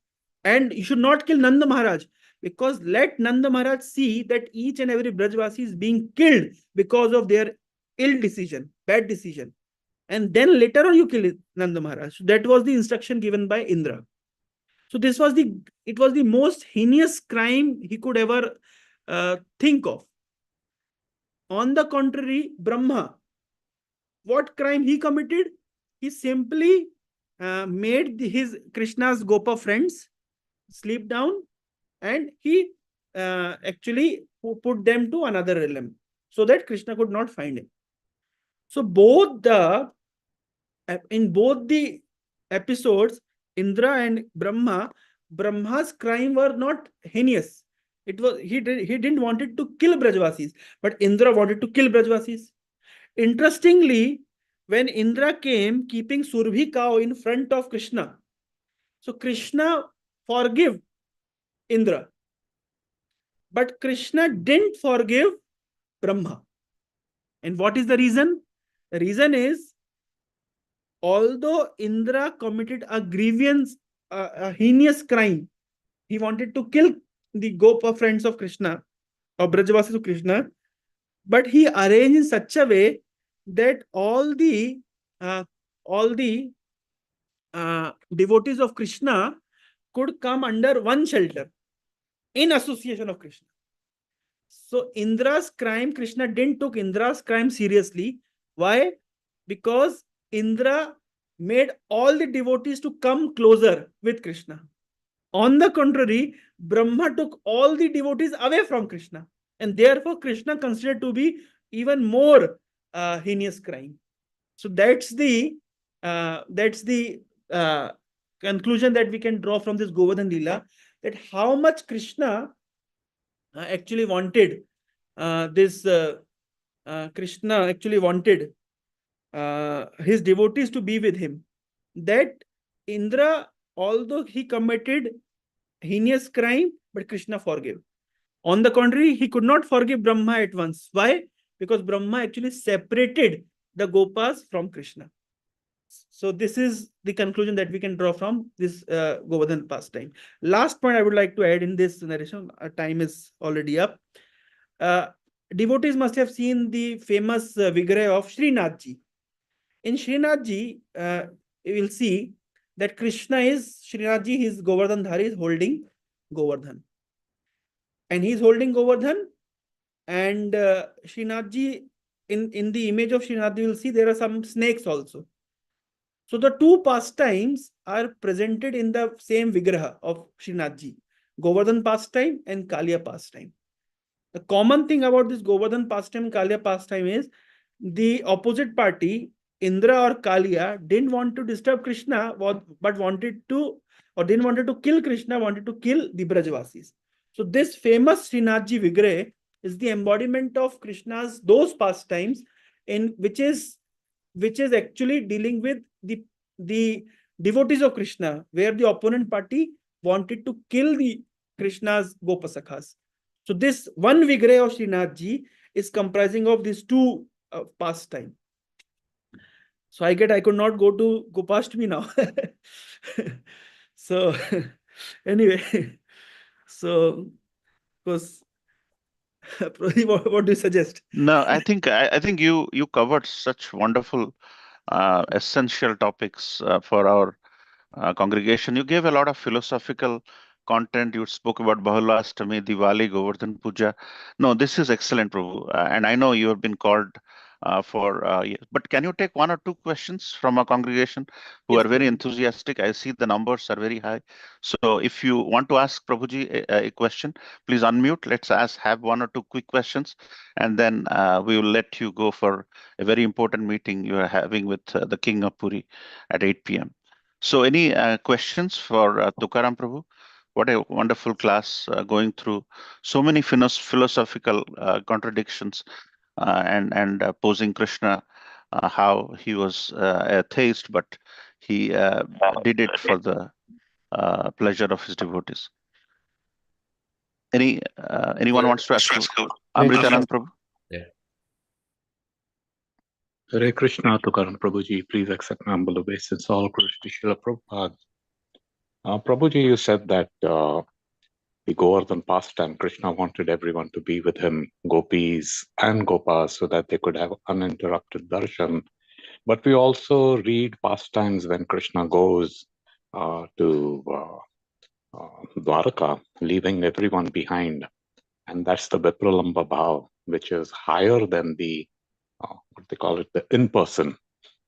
And you should not kill Nanda Maharaj, because let Nanda Maharaj see that each and every Brajvasi is being killed because of their ill decision, bad decision. And then later on you kill Nanda Maharaj. That was the instruction given by Indra. So this was it was the most heinous crime he could ever think of. On the contrary, Brahma, what crime he committed? He simply made his Krishna's Gopa friends sleep down, and he actually put them to another realm so that Krishna could not find him. So in both the episodes, Indra and Brahma's crime were not heinous. It was he didn't wanted to kill Brajvasis, but Indra wanted to kill Brajvasis. Interestingly, when Indra came keeping Surabhi cow in front of Krishna, so Krishna forgive Indra, but Krishna didn't forgive Brahma. And what is the reason? The reason is, although Indra committed a grievance, a heinous crime, he wanted to kill the Gopa friends of Krishna, or Brajavasis of Krishna, but he arranged in such a way that all the devotees of Krishna could come under one shelter in association of Krishna. So Indra's crime, Krishna didn't took Indra's crime seriously. Why? Because Indra made all the devotees to come closer with Krishna. On the contrary, Brahma took all the devotees away from Krishna, and therefore Krishna considered to be even more heinous crime. So that's the conclusion that we can draw from this Govardhan Leela, that how much Krishna actually wanted Krishna actually wanted his devotees to be with him. That Indra, although he committed heinous crime, but Krishna forgave. On the contrary, he could not forgive Brahma at once. Why? Because Brahma actually separated the Gopas from Krishna. So this is the conclusion that we can draw from this Govardhan pastime. Last point I would like to add in this narration, our time is already up. Devotees must have seen the famous Vigraha of Srinathji. In Srinathji, you will see that Krishna is, Srinathji, his Govardhan Dhari is holding Govardhan. And he's holding Govardhan, and Srinathji, in the image of Srinathji, you will see there are some snakes also. So the two pastimes are presented in the same Vigraha of Srinathji, Govardhan pastime and Kaliya pastime. The common thing about this Govardhan pastime and Kaliya pastime is the opposite party, Indra or Kaliya, didn't want to disturb Krishna, but wanted to, or didn't wanted to kill Krishna, wanted to kill the Brajvasis. So this famous Srinathji Vigraha is the embodiment of Krishna's those pastimes, in which is actually dealing with the devotees of Krishna, where the opponent party wanted to kill the Krishna's Gopasakhas. So this one Vigraha of Srinathji is comprising of these two pastime. So I could not go to Gopashtami now. So anyway, so because Pradeep, what do you suggest? No, I think you covered such wonderful essential topics for our congregation. You gave a lot of philosophical content. You spoke about Bahulastami, Diwali, Govardhan Puja. No, this is excellent, Prabhu. And I know you have been called But can you take one or two questions from our congregation who Yes, are very Prabhuji. enthusiastic? I see the numbers are very high. So if you want to ask Prabhuji a question, please unmute. Let's have one or two quick questions, and then we will let you go for a very important meeting you are having with the King of Puri at 8 p.m. So any questions for Tukaram Prabhu? What a wonderful class going through so many philosophical contradictions and posing Krishna, how he was a theist, but he did it for the pleasure of his devotees. Anyone wants to ask? Amritanand Prabhu? Yeah. Hare Krishna, Tukaram Prabhuji, please accept my humble obeisance. All Krishna Srila Prabhupada. Prabhuji, you said that the Govardhan pastime, Krishna wanted everyone to be with him, gopis and gopas, so that they could have uninterrupted darshan. But we also read pastimes when Krishna goes to Dwaraka, leaving everyone behind. And that's the Vipralamba Bhav, which is higher than the, what they call it, the in-person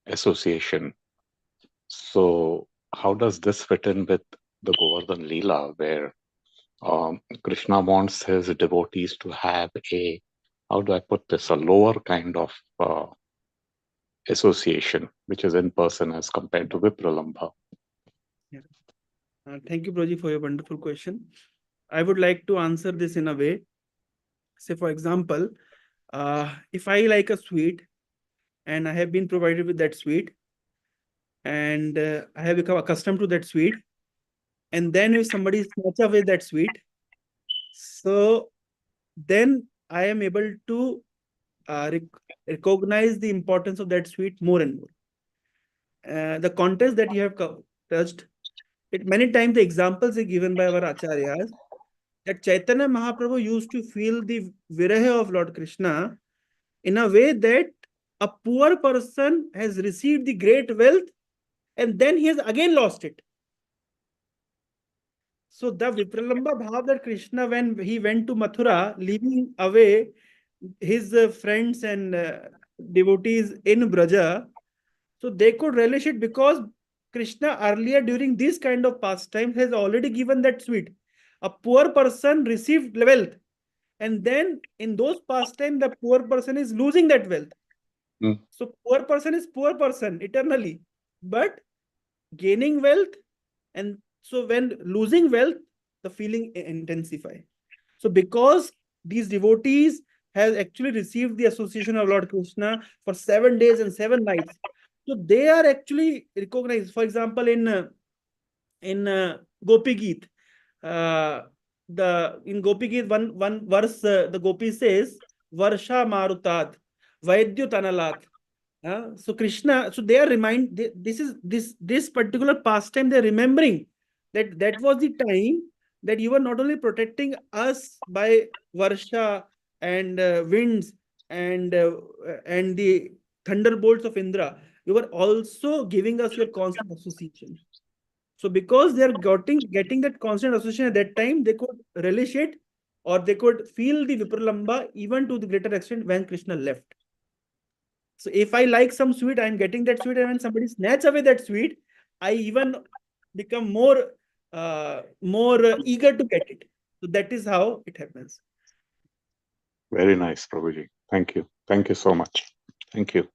association. So how does this fit in with the Govardhan Leela, where Krishna wants his devotees to have a, how do I put this, a lower kind of association, which is in person as compared to Vipralambha? Yeah. Thank you, Prabhuji, for your wonderful question. I would like to answer this in a way. Say, for example, if I like a sweet and I have been provided with that sweet and I have become accustomed to that sweet, and then if somebody snatch away that sweet, so then I am able to recognize the importance of that sweet more and more. The context that you have touched, it many times the examples are given by our acharyas that Chaitanya Mahaprabhu used to feel the viraha of Lord Krishna in a way that a poor person has received the great wealth and then he has again lost it. So the Vipralamba Bhav that Krishna, when he went to Mathura, leaving away his friends and devotees in Braja, so they could relish it because Krishna earlier during this kind of pastime has already given that sweet. A poor person received wealth, and then in those pastime, the poor person is losing that wealth. Mm. So poor person is poor person eternally, but gaining wealth, and so when losing wealth, the feeling intensify. So because these devotees have actually received the association of Lord Krishna for 7 days and 7 nights, so they are actually recognized. For example, in Gopi Geet, in Gopi Geet, one verse, the Gopi says, Varsha Marutad, Vaidyut Analat. So Krishna, so they are this particular pastime, they're remembering that was the time that you were not only protecting us by Varsha and winds and the thunderbolts of Indra, you were also giving us your constant association. So because they are getting that constant association at that time, they could relish it or they could feel the Vipralamba even to the greater extent when Krishna left. So if I like some sweet, I'm getting that sweet, and when somebody snatch away that sweet, I even become more eager to get it. So that is how it happens. Very nice, Prabhuji. Thank you. Thank you so much. Thank you.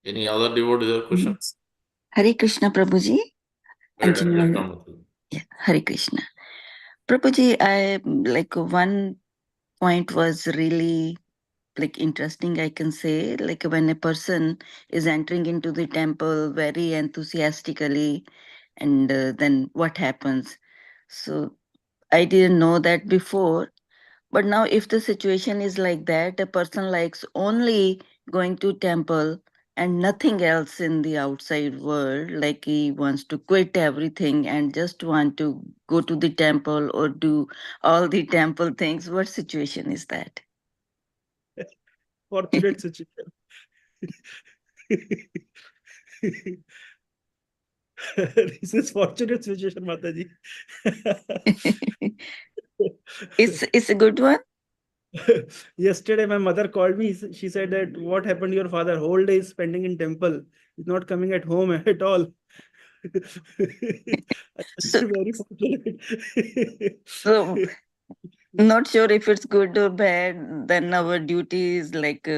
Any other devotees or questions? Hare Krishna, Prabhuji. Right, And let's come with it. yeah, Hare Krishna. Prabhuji, I like one point was really like interesting, I can say, like when a person is entering into the temple very enthusiastically, and then what happens? So I didn't know that before. But now if the situation is like that, a person likes only going to temple and nothing else in the outside world, like he wants to quit everything and just want to go to the temple or do all the temple things, what situation is that? Fortunate situation. This is fortunate situation, Mataji. It's a good one. Yesterday, my mother called me. She said that what happened to your father? Whole day is spending in temple. He's not coming at home at all. So, Very fortunate. so not sure if it's good or bad. Then our duty is like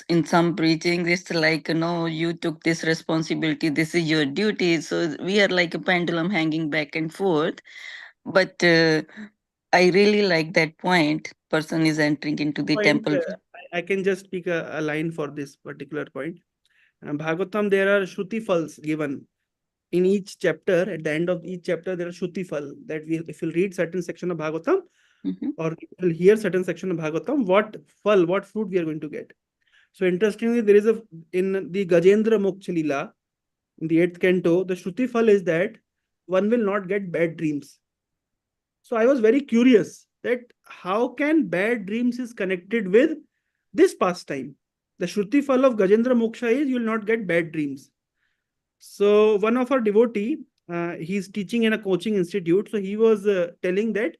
in some preaching, it's like, no, you took this responsibility. This is your duty. So we are like a pendulum hanging back and forth. But I really like that point. Person is entering into the Point, temple. I can just speak a line for this particular point. Bhagavatam, there are Shruti Phals given in each chapter. At the end of each chapter, there are Shruti Phal that if you read certain section of Bhagavatam or you will hear certain section of Bhagavatam, what phal, what fruit we are going to get. So interestingly, there is in the Gajendra Moksha Leela, in the 8th canto, the Shruti Phal is that one will not get bad dreams. So I was very curious that how can bad dreams is connected with this pastime. The Shruti Phal of Gajendra Moksha is you will not get bad dreams. So one of our devotee, he's teaching in a coaching institute. So he was telling that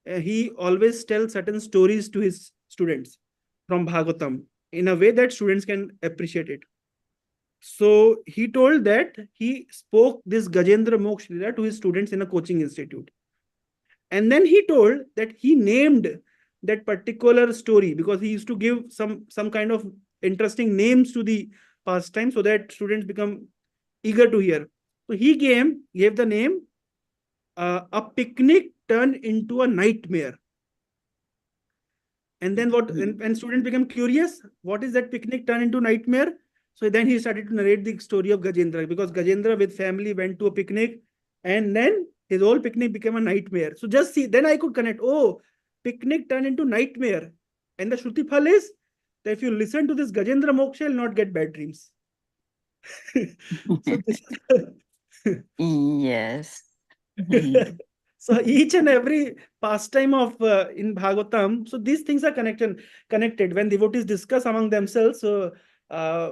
he always tells certain stories to his students from Bhagavatam in a way that students can appreciate it. So he told that he spoke this Gajendra Moksha Leela to his students in a coaching institute. And then he told that he named that particular story because he used to give some kind of interesting names to the pastime so that students become eager to hear. So he gave the name A Picnic Turned into a Nightmare. And then and students become curious, what is that picnic turned into nightmare? So then he started to narrate the story of Gajendra because Gajendra with family went to a picnic and then his whole picnic became a nightmare. So just see, then I could connect, oh, picnic turned into nightmare. And the Shruti Phal is that if you listen to this Gajendra Moksha, you'll not get bad dreams. So this is Yes. so each and every pastime of in Bhagavatam, so these things are connected. When devotees discuss among themselves, so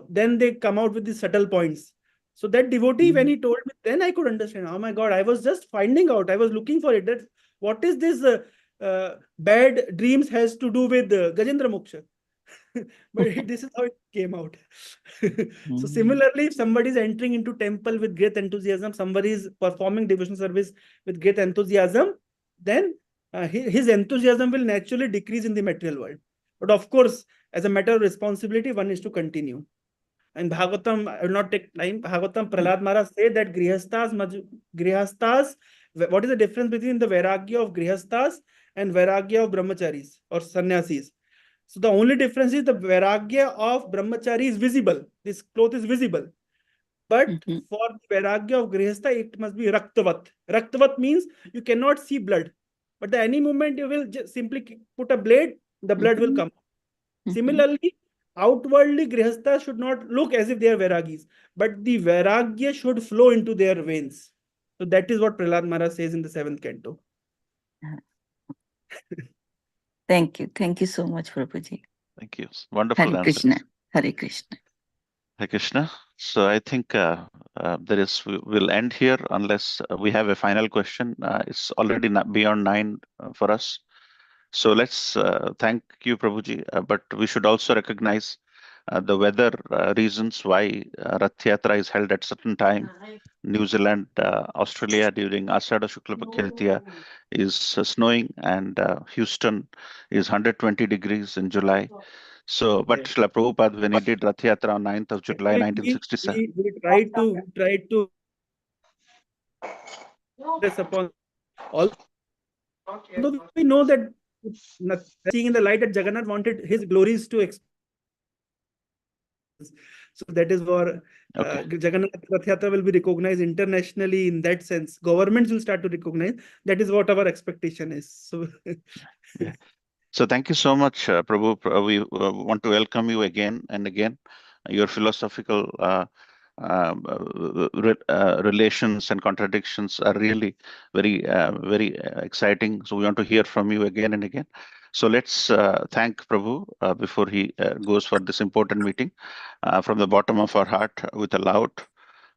then they come out with the subtle points. So that devotee, when he told me, then I could understand. Oh my God, I was just finding out. I was looking for it. That what is this bad dreams has to do with Gajendra Moksha? But this is how it came out. So similarly, if somebody is entering into temple with great enthusiasm, somebody is performing devotional service with great enthusiasm, then his enthusiasm will naturally decrease in the material world. But of course, as a matter of responsibility, one is to continue. And Bhagavatam, I will not take time. Bhagavatam, Prahlad Maharaj say that Grihastas, what is the difference between the Vairagya of Grihastas and Vairagya of Brahmacharis or Sannyasis? So the only difference is the Vairagya of Brahmachari is visible. This cloth is visible. But for the Vairagya of Grihastha, it must be Raktavat. Raktavat means you cannot see blood. But the any moment you will just simply put a blade, the blood will come. Similarly, outwardly, Grihastha should not look as if they are Vairagis, but the Vairagya should flow into their veins. So that is what Prahlad Maharaj says in the 7th canto. Thank you. Thank you so much, Prabhuji. Thank you. Wonderful Hare answer. Krishna. Hare Krishna. Hare Krishna. So I think we'll end here unless we have a final question. It's already beyond 9 for us. So let's thank you, Prabhuji. But we should also recognize the weather reasons why Rath Yatra is held at certain time. New Zealand, Australia during Ashada Shukla Paksha is snowing, and Houston is 120 degrees in July. So, but Srila Prabhupada, when he did Rath Yatra on 9th of July, 1967. We tried to press upon, although we know that seeing in the light that Jagannath wanted his glories to expand. So that is where Jagannath Rath Yatra will be recognized internationally in that sense. Governments will start to recognize. That is what our expectation is. So, yeah. So thank you so much, Prabhu. We want to welcome you again and again. Your philosophical relations and contradictions are really very exciting. So we want to hear from you again and again. So let's thank Prabhu before he goes for this important meeting from the bottom of our heart with a loud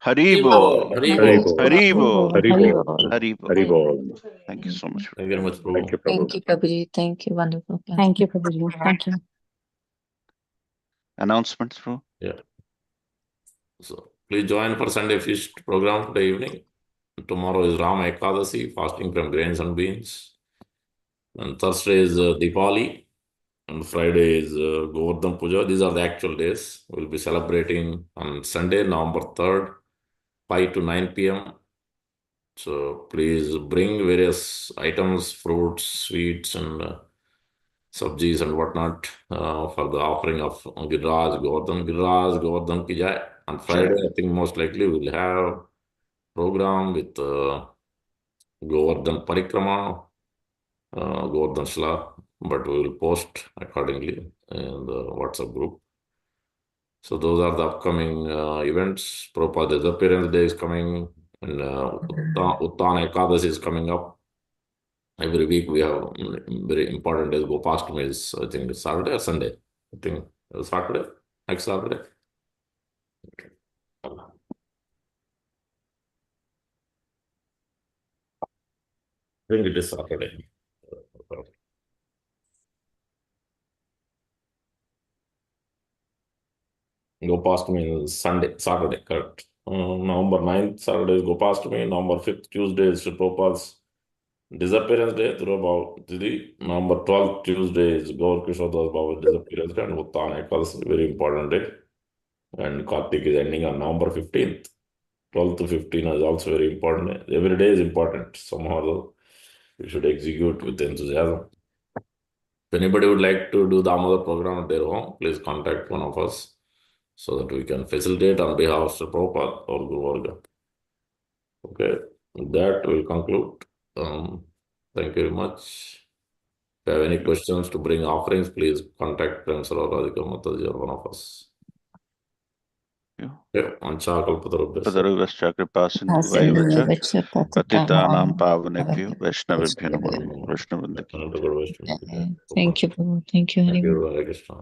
Haribo. Haribo. Haribo. Haribo. Haribo. Haribo. Thank you so much. Thank you very much, Prabhu. Thank you, Prabhu. Thank you, Prabhuji. Thank you. Wonderful. Thank you, Prabhuji. Thank you. Announcements, Prabhu? Yeah. So please join for Sunday feast program today evening. Tomorrow is Rama Ekadasi, fasting from grains and beans. And Thursday is Diwali. And Friday is Govardhan Puja. These are the actual days. We'll be celebrating on Sunday, November 3rd, 5 to 9 p.m. So please bring various items, fruits, sweets, and sabjis and whatnot for the offering of Giraj Govardhan ki jai. On Friday, I think most likely we'll have program with Govardhan Parikrama, Govardhan Shla, but we will post accordingly in the WhatsApp group. So those are the upcoming events. Prabhupada's appearance day is coming, and Uttan Ekadasi is coming up. Every week we have very important days. Gopashtami is, I think, Saturday or Sunday. I think Saturday, next Saturday. I think it is Saturday. Gopashtami is Saturday, correct. November 9th, Saturday is Gopashtami. November 5th, Tuesday is Prabhupada's disappearance day. November 12th, Tuesday is Gaur Kishore Das Baba's disappearance day, and Uttan Ekadasi, very important day. And Kartik is ending on November 15th. 12th to 15 is also very important. Every day is important. Somehow we should execute with enthusiasm. If anybody would like to do the Damodar program at their home, please contact one of us so that we can facilitate on behalf of Sri Prabhupada or Guru Varga. Okay, with that we'll conclude. Thank you very much. If you have any questions to bring offerings, please contact Prem Sir or Radhika Mataji or one of us. Padaruvascha kripa sindhu vaivacha patitanam pavanebhyo vaishnavibhyo namo Vaishnavandaki. Thank you, Prabhu. Thank you, Thank Haribo. you, Hare Krishna.